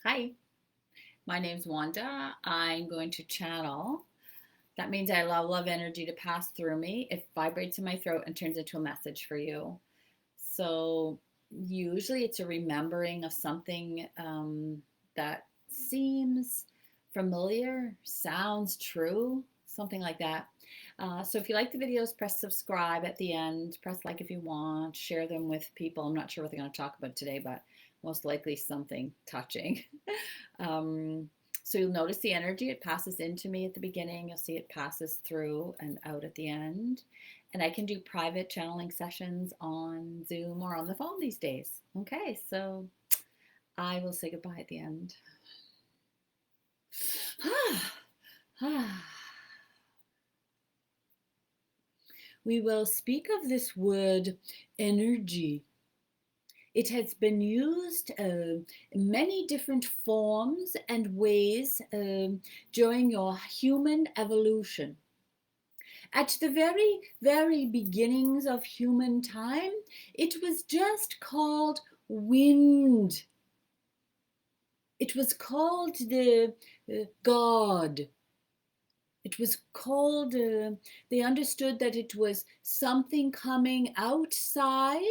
Hi, my name's Wanda. I'm going to channel. That means I allow love energy to pass through me. It vibrates in my throat and turns into a message for you. So, usually it's a remembering of something that seems familiar, sounds true, something like that. So, if you like the videos, press subscribe at the end, press like if you want, share them with people. I'm not sure what they're going to talk about today, but most likely something touching. Um, so you'll notice the energy, it passes into me at the beginning. You'll see it passes through and out at the end. And I can do private channeling sessions on Zoom or on the phone these days. Okay, so I will say goodbye at the end. We will speak of this word energy. It has been used in many different forms and ways during your human evolution. At the very, very beginnings of human time, it was just called wind. It was called the God. It was called, they understood that it was something coming outside,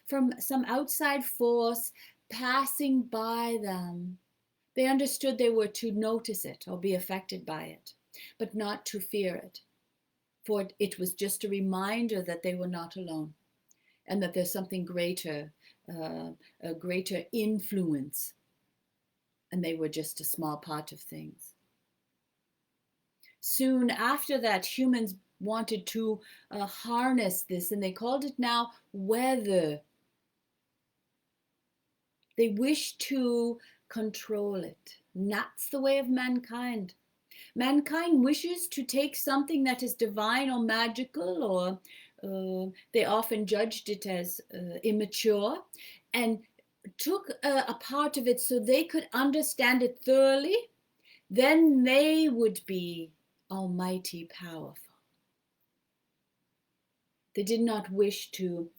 from some outside force passing by them. They understood they were to notice it or be affected by it, but not to fear it. For it was just a reminder that they were not alone and that there's something greater, a greater influence, and they were just a small part of things. Soon after that, humans wanted to harness this, and they called it now weather. They wished to control it. And that's the way of mankind. Mankind wishes to take something that is divine or magical, or they often judged it as immature, and took a part of it so they could understand it thoroughly. Then they would be almighty powerful. They did not wish to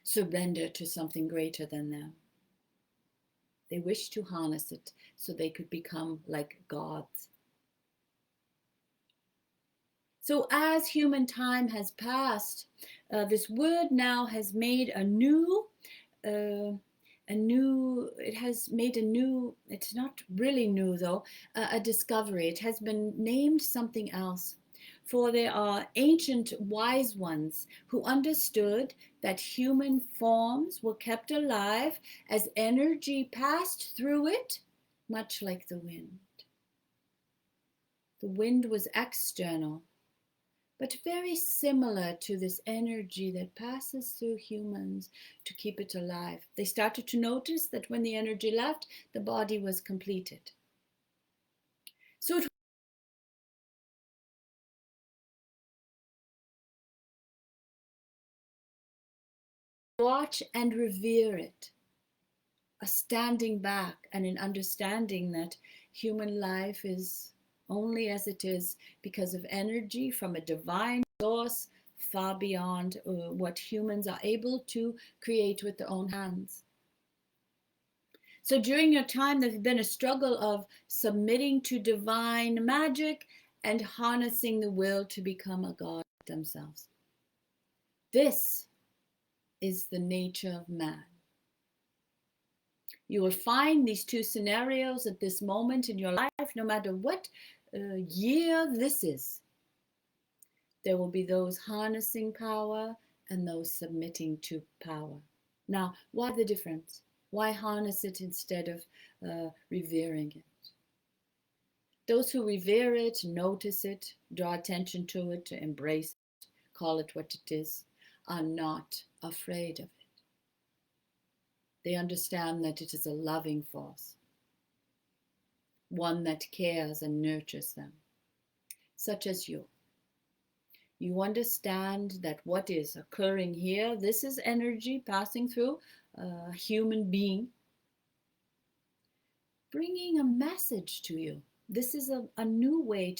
surrender to something greater than them. They wished to harness it so they could become like gods. So as human time has passed, this word now has made it's not really new though, a discovery. It has been named something else. For there are ancient wise ones who understood that human forms were kept alive as energy passed through it, much like the wind. The wind was external, but very similar to this energy that passes through humans to keep it alive. They started to notice that when the energy left, the body was completed. So it watch and revere it, a standing back and an understanding that human life is only as it is because of energy from a divine source far beyond what humans are able to create with their own hands. So during your time, there's been a struggle of submitting to divine magic and harnessing the will to become a god themselves. This is the nature of man. You will find these two scenarios at this moment in your life, no matter what year this is. There will be those harnessing power and those submitting to power. Now, why the difference? Why harness it instead of revering it? Those who revere it, notice it, draw attention to it, to embrace it, call it what it is, are not afraid of it. They understand that it is a loving force, one that cares and nurtures them, such as you. You understand that what is occurring here, this is energy passing through a human being, bringing a message to you. This is a new way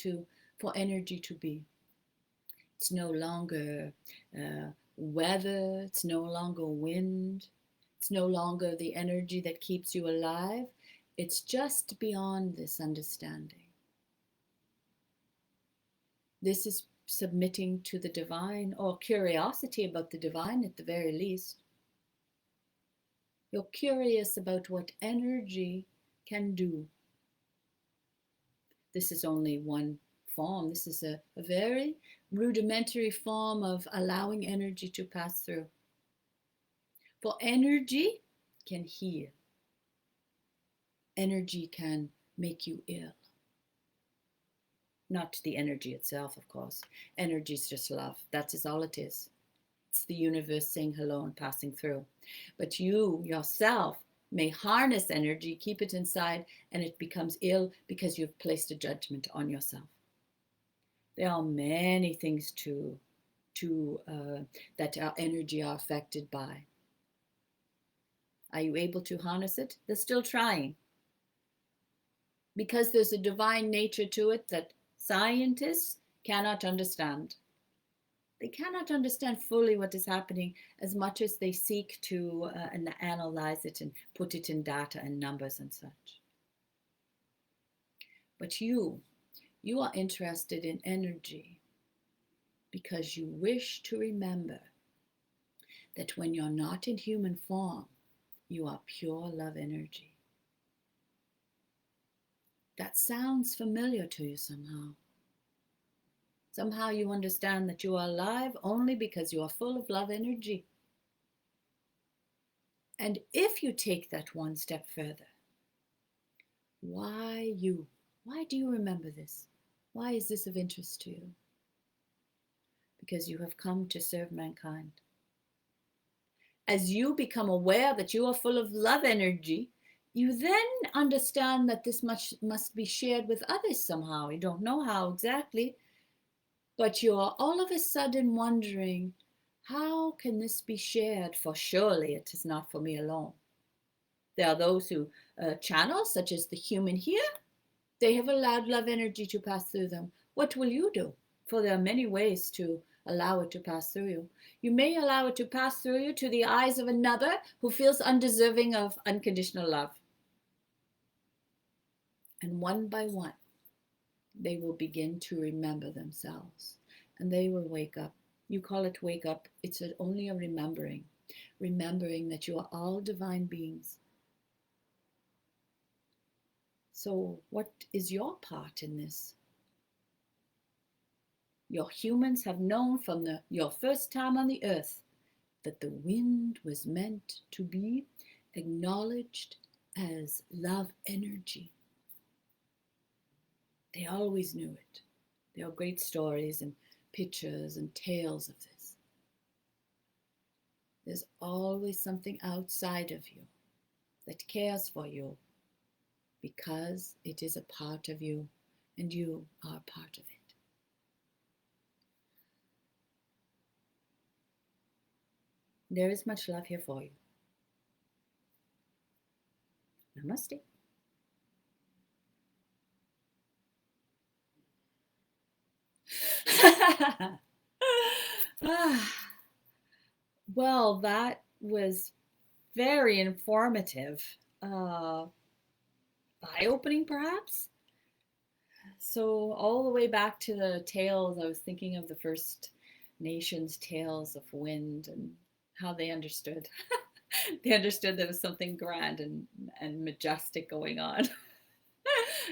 for energy to be. It's no longer weather, it's no longer wind, it's no longer the energy that keeps you alive. It's just beyond this understanding. This is submitting to the divine, or curiosity about the divine at the very least. You're curious about what energy can do. This is only one form. This is a very rudimentary form of allowing energy to pass through. For energy can heal. Energy can make you ill. Not the energy itself, of course. Energy is just love. That is all it is. It's the universe saying hello and passing through. But you yourself may harness energy, keep it inside, and it becomes ill because you've placed a judgment on yourself. There are many things that our energy are affected by. Are you able to harness it? They're still trying. Because there's a divine nature to it that scientists cannot understand. They cannot understand fully what is happening as much as they seek to analyze it and put it in data and numbers and such. But you are interested in energy because you wish to remember that when you're not in human form, you are pure love energy. That sounds familiar to you somehow. Somehow you understand that you are alive only because you are full of love energy. And if you take that one step further, why you? Why do you remember this? Why is this of interest to you? Because you have come to serve mankind. As you become aware that you are full of love energy, you then understand that this must be shared with others somehow. You don't know how exactly, but you're all of a sudden wondering, how can this be shared? For surely it is not for me alone. There are those who channel, such as the human here. They have allowed love energy to pass through them. What will you do? For there are many ways to allow it to pass through you. You may allow it to pass through you to the eyes of another who feels undeserving of unconditional love. And one by one, they will begin to remember themselves. And they will wake up. You call it wake up. It's only a remembering. Remembering that you are all divine beings. So what is your part in this? Your humans have known from your first time on the earth that the wind was meant to be acknowledged as love energy. They always knew it. There are great stories and pictures and tales of this. There's always something outside of you that cares for you because it is a part of you and you are a part of it. There is much love here for you. Namaste. Well, that was very informative. Eye-opening, perhaps? So all the way back to the tales, I was thinking of the First Nations tales of wind and how they understood. They understood there was something grand and majestic going on.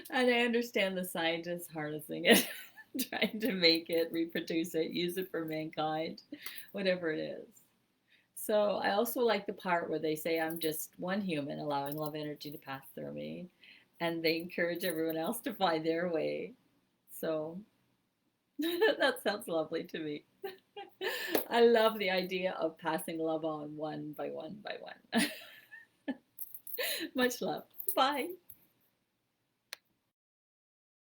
And I understand the scientists harnessing it, trying to make it, reproduce it, use it for mankind, whatever it is. So I also like the part where they say I'm just one human allowing love energy to pass through me. And they encourage everyone else to find their way. So that sounds lovely to me. I love the idea of passing love on one by one by one. Much love. Bye.